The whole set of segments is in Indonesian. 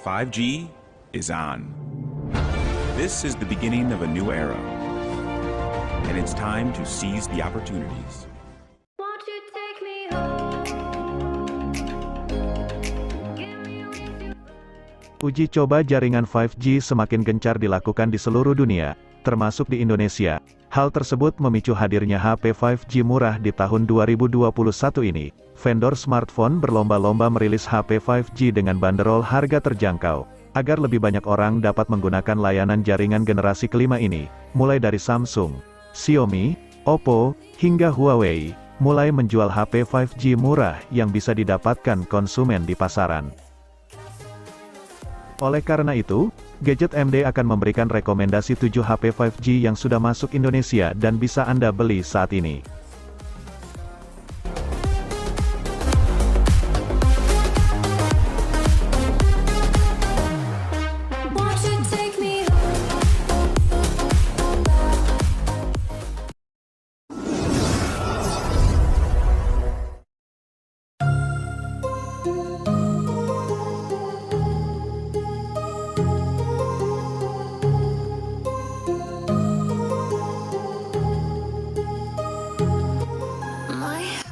5G is on. This is the beginning of a new era, and it's time to seize the opportunities. Won't you take me home? Give me with you. Uji coba jaringan 5G semakin gencar dilakukan di seluruh dunia, termasuk di Indonesia. Hal tersebut memicu hadirnya HP 5G murah di tahun 2021 ini. Vendor smartphone berlomba-lomba merilis HP 5G dengan banderol harga terjangkau, agar lebih banyak orang dapat menggunakan layanan jaringan generasi kelima ini, mulai dari Samsung, Xiaomi, Oppo, hingga Huawei, mulai menjual HP 5G murah yang bisa didapatkan konsumen di pasaran. Oleh karena itu, Gadget MD akan memberikan rekomendasi 7 HP 5G yang sudah masuk Indonesia dan bisa Anda beli saat ini. Won't you take me home? My heart.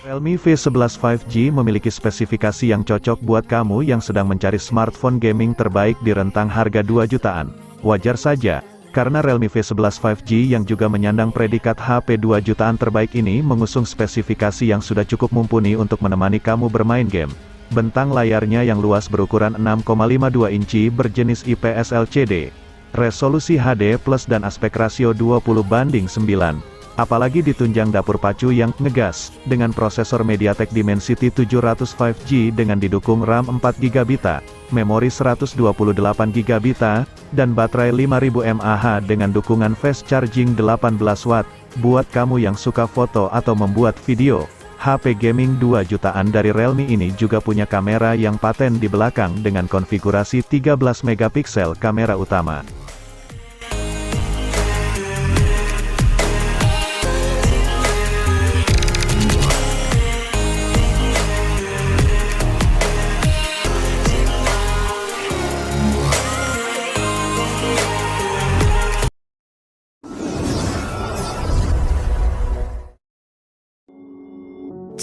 Realme V11 5G memiliki spesifikasi yang cocok buat kamu yang sedang mencari smartphone gaming terbaik di rentang harga 2 jutaan. Wajar saja, karena Realme V11 5G yang juga menyandang predikat HP 2 jutaan terbaik ini mengusung spesifikasi yang sudah cukup mumpuni untuk menemani kamu bermain game. Bentang layarnya yang luas berukuran 6,52 inci berjenis IPS LCD. Resolusi HD+, dan aspek rasio 20:9. Apalagi ditunjang dapur pacu yang ngegas, dengan prosesor MediaTek Dimensity 700 5G dengan didukung RAM 4GB, memori 128GB, dan baterai 5000 mAh dengan dukungan fast charging 18 Watt. Buat kamu yang suka foto atau membuat video, HP gaming 2 jutaan dari Realme ini juga punya kamera yang paten di belakang dengan konfigurasi 13 megapiksel kamera utama.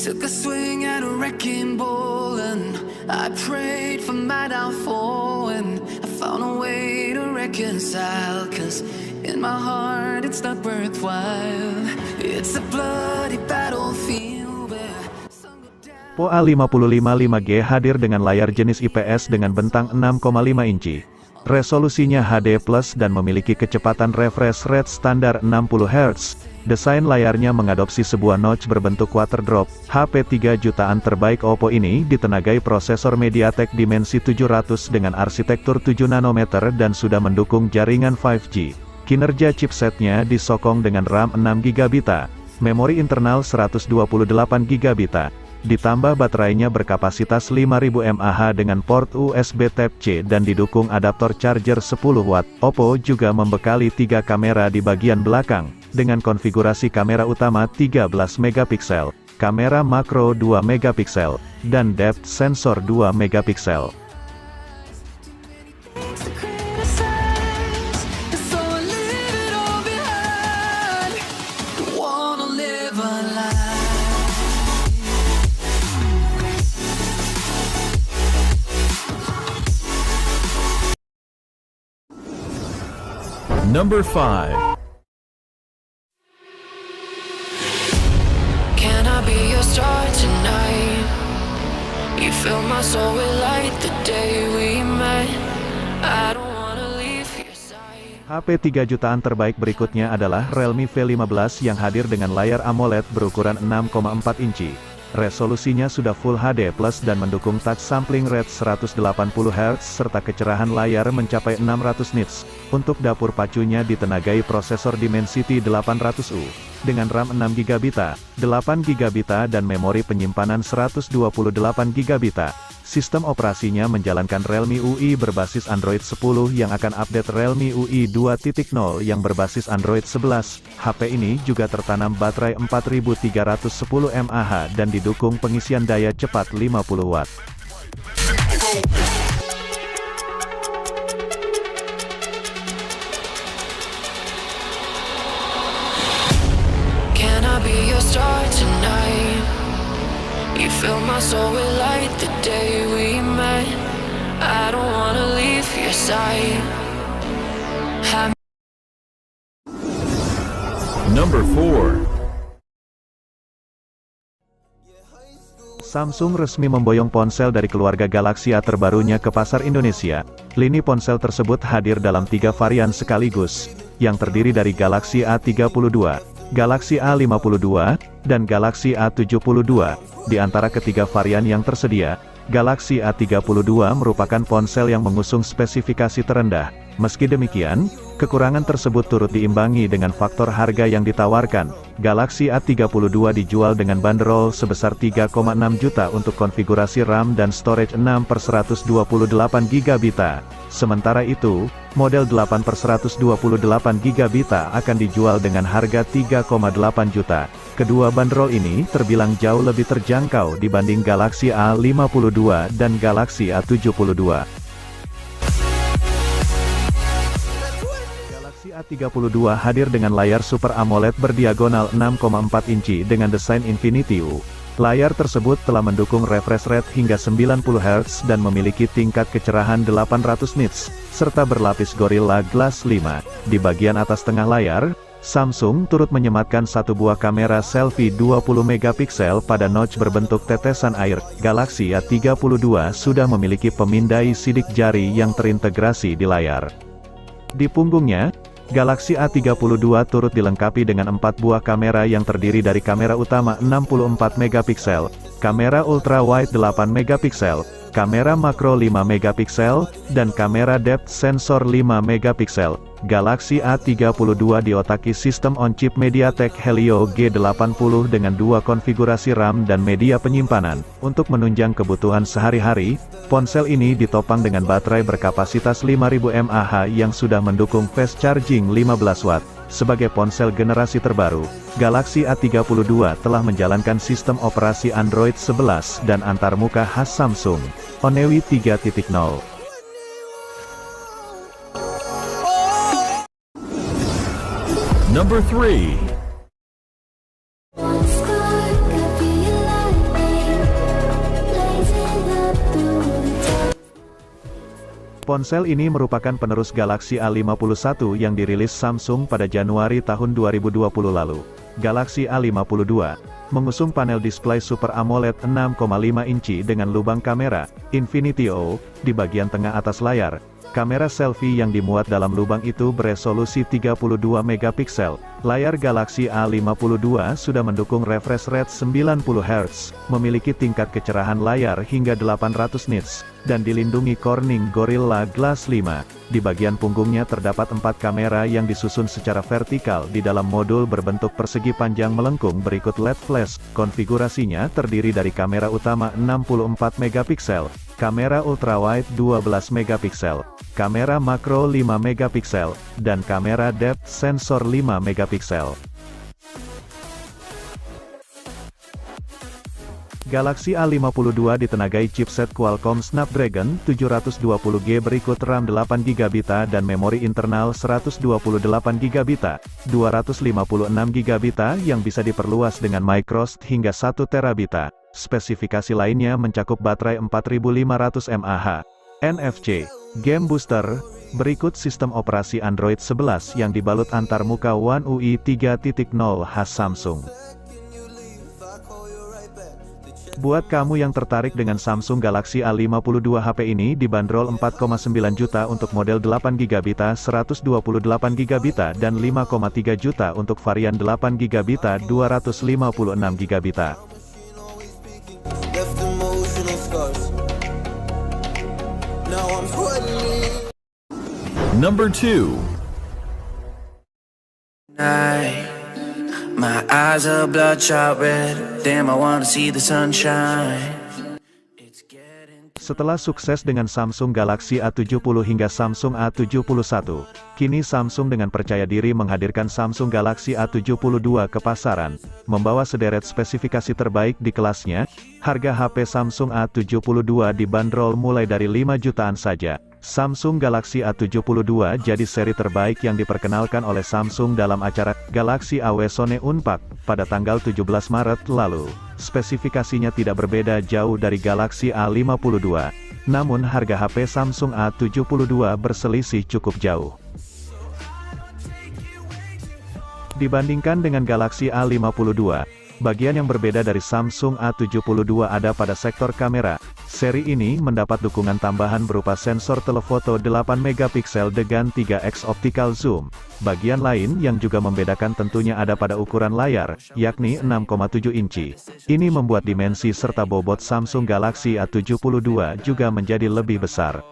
Took a swing at a wrecking ball and I prayed for my downfall, and I found a way to reconcile, 'cause in my heart it's not worthwhile. It's a bloody battlefield where some go down. Oppo A55 5G hadir dengan layar jenis IPS dengan bentang 6,5 inci. Resolusinya HD+, dan memiliki kecepatan refresh rate standar 60 Hz. Desain layarnya mengadopsi sebuah notch berbentuk water drop. HP 3 jutaan terbaik Oppo ini ditenagai prosesor MediaTek Dimensity 700 dengan arsitektur 7 nanometer dan sudah mendukung jaringan 5G. Kinerja chipsetnya disokong dengan RAM 6GB, memori internal 128GB, ditambah baterainya berkapasitas 5000 mAh dengan port USB Type-C dan didukung adaptor charger 10 Watt. Oppo juga membekali 3 kamera di bagian belakang, dengan konfigurasi kamera utama 13 megapiksel, kamera makro 2 megapiksel, dan depth sensor 2 megapiksel. To criticize, so I leave it all behind. Don't wanna live a lie. Number 5. Can I be your star tonight? You fill my soul with light the day we met. I don't wanna leave your side. HP 3 jutaan terbaik berikutnya adalah Realme V15 yang hadir dengan layar AMOLED berukuran 6,4 inci. Resolusinya sudah Full HD+ dan mendukung touch sampling rate 180 Hz serta kecerahan layar mencapai 600 nits. Untuk dapur pacunya ditenagai prosesor Dimensity 800U dengan RAM 6GB, 8GB, dan memori penyimpanan 128GB. Sistem operasinya menjalankan Realme UI berbasis Android 10 yang akan update Realme UI 2.0 yang berbasis Android 11. HP ini juga tertanam baterai 4310 mAh dan didukung pengisian daya cepat 50 Watt. be your star tonight. You fill my soul with light the day we met. I don't wanna leave your side. Number 4. Samsung resmi memboyong ponsel dari keluarga Galaxy A terbarunya ke pasar Indonesia. Lini ponsel tersebut hadir dalam 3 varian sekaligus, yang terdiri dari Galaxy A32, Galaxy A52, dan Galaxy A72. Di antara ketiga varian yang tersedia, Galaxy A32 merupakan ponsel yang mengusung spesifikasi terendah. Meski demikian, kekurangan tersebut turut diimbangi dengan faktor harga yang ditawarkan. Galaxy A32 dijual dengan bandrol sebesar 3,6 juta untuk konfigurasi RAM dan storage 6/128 GB. Sementara itu, model 8/128 GB akan dijual dengan harga 3,8 juta. Kedua bandrol ini terbilang jauh lebih terjangkau dibanding Galaxy A52 dan Galaxy A72. A32 hadir dengan layar Super AMOLED berdiagonal 6,4 inci dengan desain Infinity U. Layar tersebut telah mendukung refresh rate hingga 90 Hz dan memiliki tingkat kecerahan 800 nits, serta berlapis Gorilla Glass 5. Di bagian atas tengah layar, Samsung turut menyematkan satu buah kamera selfie 20 megapiksel pada notch berbentuk tetesan air. Galaxy A32 sudah memiliki pemindai sidik jari yang terintegrasi di layar. Di punggungnya, Galaxy A32 turut dilengkapi dengan 4 buah kamera yang terdiri dari kamera utama 64 megapiksel, kamera ultrawide 8 megapiksel, kamera makro 5 megapiksel, dan kamera depth sensor 5 megapiksel. Galaxy A32 diotaki sistem on-chip MediaTek Helio G80 dengan 2 konfigurasi RAM dan media penyimpanan. Untuk menunjang kebutuhan sehari-hari, ponsel ini ditopang dengan baterai berkapasitas 5000 mAh yang sudah mendukung fast charging 15 watt. Sebagai ponsel generasi terbaru, Galaxy A32 telah menjalankan sistem operasi Android 11 dan antarmuka khas Samsung, One UI 3.0. Number 3. One spark could be a lightning, blazing up through the dark. Ponsel ini merupakan penerus Galaxy A51 yang dirilis Samsung pada Januari tahun 2020 lalu. Galaxy A52 mengusung panel display Super AMOLED 6,5 inci dengan lubang kamera Infinity O di bagian tengah atas layar. Kamera selfie yang dimuat dalam lubang itu beresolusi 32 megapiksel. Layar Galaxy A52 sudah mendukung refresh rate 90 Hz, memiliki tingkat kecerahan layar hingga 800 nits, dan dilindungi Corning Gorilla Glass 5. Di bagian punggungnya terdapat 4 kamera yang disusun secara vertikal di dalam modul berbentuk persegi panjang melengkung berikut LED flash. Konfigurasinya terdiri dari kamera utama 64 megapiksel, kamera ultrawide 12 megapiksel, kamera makro 5 megapiksel, dan kamera depth sensor 5 megapiksel. Galaxy A52 ditenagai chipset Qualcomm Snapdragon 720G berikut RAM 8GB dan memori internal 128GB, 256GB yang bisa diperluas dengan microSD hingga 1TB. Spesifikasi lainnya mencakup baterai 4500 mAh, NFC, game booster, berikut sistem operasi Android 11 yang dibalut antarmuka One UI 3.0 khas Samsung. Buat kamu yang tertarik dengan Samsung Galaxy A52 HP ini dibanderol 4,9 juta untuk model 8GB, 128GB dan 5,3 juta untuk varian 8GB 256GB. Number 2. My eyes are bloodshot red. Damn, I wanna see the sunshine. Setelah sukses dengan Samsung Galaxy A70 hingga Samsung A71, kini Samsung dengan percaya diri menghadirkan Samsung Galaxy A72 ke pasaran, membawa sederet spesifikasi terbaik di kelasnya. Harga HP Samsung A72 dibanderol mulai dari 5 jutaan saja. Samsung Galaxy A72 jadi seri terbaik yang diperkenalkan oleh Samsung dalam acara Galaxy AW Sone Unpacked pada tanggal 17 Maret lalu. Spesifikasinya tidak berbeda jauh dari Galaxy A52, namun harga HP Samsung A72 berselisih cukup jauh. Dibandingkan dengan Galaxy A52, bagian yang berbeda dari Samsung A72 ada pada sektor kamera. Seri ini mendapat dukungan tambahan berupa sensor telefoto 8MP dengan 3x optical zoom. Bagian lain yang juga membedakan tentunya ada pada ukuran layar, yakni 6,7 inci. Ini membuat dimensi serta bobot Samsung Galaxy A72 juga menjadi lebih besar.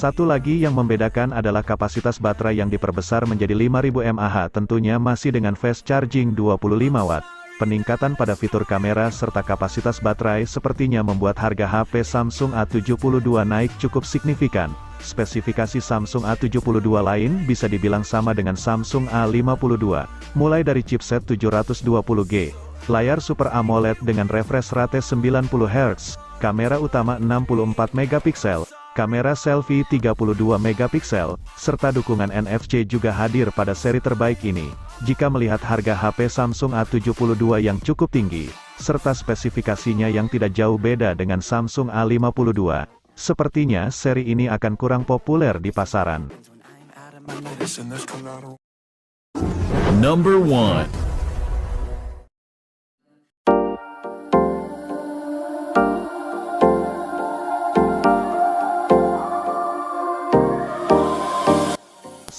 Satu lagi yang membedakan adalah kapasitas baterai yang diperbesar menjadi 5000 mAh, tentunya masih dengan fast charging 25 Watt. Peningkatan pada fitur kamera serta kapasitas baterai sepertinya membuat harga HP Samsung A72 naik cukup signifikan. Spesifikasi Samsung A72 lain bisa dibilang sama dengan Samsung A52, mulai dari chipset 720G, layar Super AMOLED dengan refresh rate 90Hz, kamera utama 64MP, kamera selfie 32MP, serta dukungan NFC juga hadir pada seri terbaik ini. Jika melihat harga HP Samsung A72 yang cukup tinggi, serta spesifikasinya yang tidak jauh beda dengan Samsung A52, sepertinya seri ini akan kurang populer di pasaran. Number 1.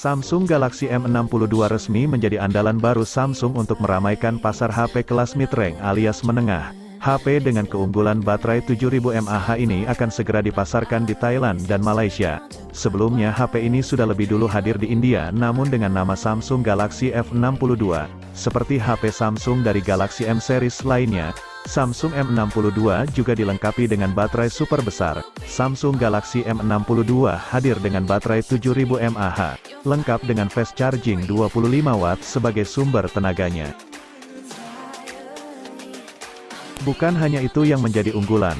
Samsung Galaxy M62 resmi menjadi andalan baru Samsung untuk meramaikan pasar HP kelas mid-range alias menengah. HP dengan keunggulan baterai 7000 mAh ini akan segera dipasarkan di Thailand dan Malaysia. Sebelumnya HP ini sudah lebih dulu hadir di India namun dengan nama Samsung Galaxy F62. Seperti HP Samsung dari Galaxy M series lainnya, Samsung M62 juga dilengkapi dengan baterai super besar. Samsung Galaxy M62 hadir dengan baterai 7000 mAh, lengkap dengan fast charging 25 Watt sebagai sumber tenaganya. Bukan hanya itu yang menjadi unggulan.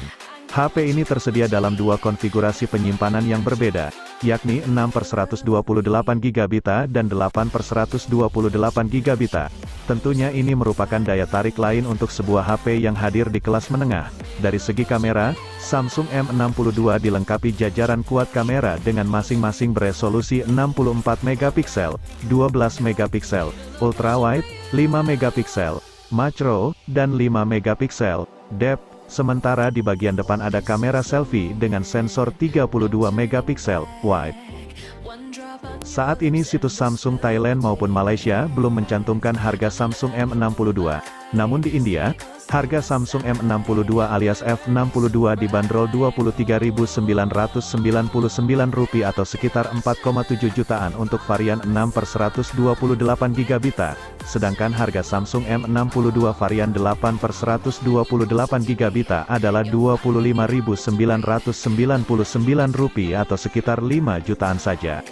HP ini tersedia dalam dua konfigurasi penyimpanan yang berbeda, yakni 6/128GB dan 8/128GB. Tentunya ini merupakan daya tarik lain untuk sebuah HP yang hadir di kelas menengah. Dari segi kamera, Samsung M62 dilengkapi jajaran kuat kamera dengan masing-masing beresolusi 64MP, 12MP, ultrawide, 5MP, macro, dan 5MP depth. Sementara di bagian depan ada kamera selfie dengan sensor 32MP wide. Saat ini situs Samsung Thailand maupun Malaysia belum mencantumkan harga Samsung M62. Namun di India, harga Samsung M62 alias F62 dibanderol Rp23.999 atau sekitar 4,7 jutaan untuk varian 6/128GB. Sedangkan harga Samsung M62 varian 8/128GB adalah Rp25.999 atau sekitar 5 jutaan saja.